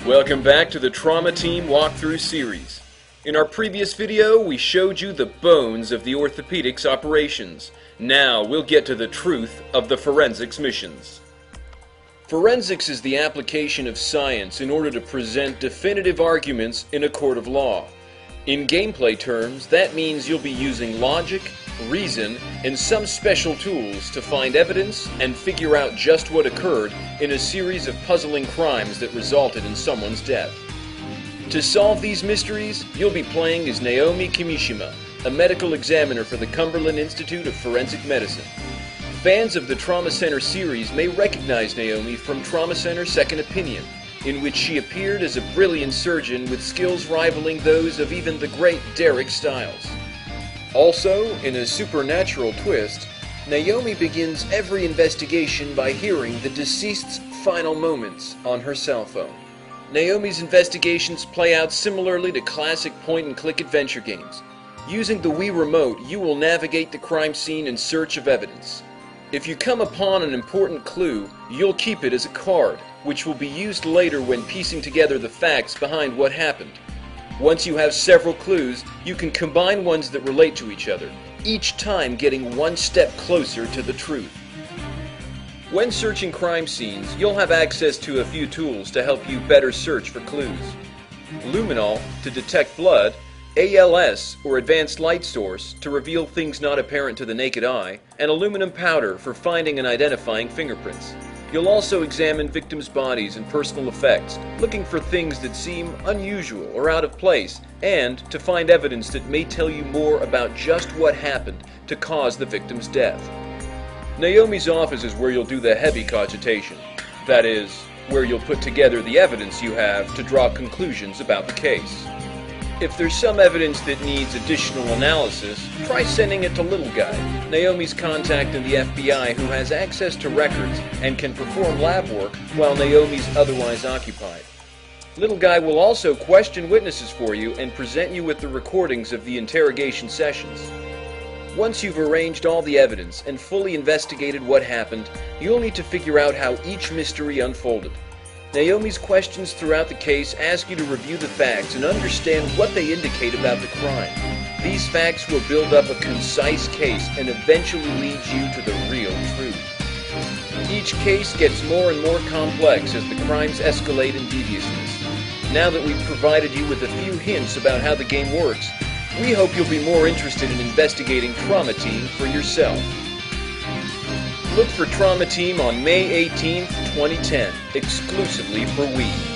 Welcome back to the Trauma Team Walkthrough series. In our previous video, we showed you the bones of the orthopedics operations. Now we'll get to the truth of the forensics missions. Forensics is the application of science in order to present definitive arguments in a court of law. In gameplay terms, that means you'll be using logic, reason, and some special tools to find evidence and figure out just what occurred in a series of puzzling crimes that resulted in someone's death. To solve these mysteries, you'll be playing as Naomi Kimishima, a medical examiner for the Cumberland Institute of Forensic Medicine. Fans of the Trauma Center series may recognize Naomi from Trauma Center Second Opinion, in which she appeared as a brilliant surgeon with skills rivaling those of even the great Derek Stiles. Also, in a supernatural twist, Naomi begins every investigation by hearing the deceased's final moments on her cell phone. Naomi's investigations play out similarly to classic point-and-click adventure games. Using the Wii Remote, you will navigate the crime scene in search of evidence. If you come upon an important clue, you'll keep it as a card, which will be used later when piecing together the facts behind what happened. Once you have several clues, you can combine ones that relate to each other, each time getting one step closer to the truth. When searching crime scenes, you'll have access to a few tools to help you better search for clues. Luminol to detect blood, ALS or advanced light source to reveal things not apparent to the naked eye, and aluminum powder for finding and identifying fingerprints. You'll also examine victims' bodies and personal effects, looking for things that seem unusual or out of place, and to find evidence that may tell you more about just what happened to cause the victim's death. Naomi's office is where you'll do the heavy cogitation. That is, where you'll put together the evidence you have to draw conclusions about the case. If there's some evidence that needs additional analysis, try sending it to Little Guy, Naomi's contact in the FBI who has access to records and can perform lab work while Naomi's otherwise occupied. Little Guy will also question witnesses for you and present you with the recordings of the interrogation sessions. Once you've arranged all the evidence and fully investigated what happened, you'll need to figure out how each mystery unfolded. Naomi's questions throughout the case ask you to review the facts and understand what they indicate about the crime. These facts will build up a concise case and eventually lead you to the real truth. Each case gets more and more complex as the crimes escalate in deviousness. Now that we've provided you with a few hints about how the game works, we hope you'll be more interested in investigating Trauma Team for yourself. Look for Trauma Team on May 18, 2010, exclusively for Wii.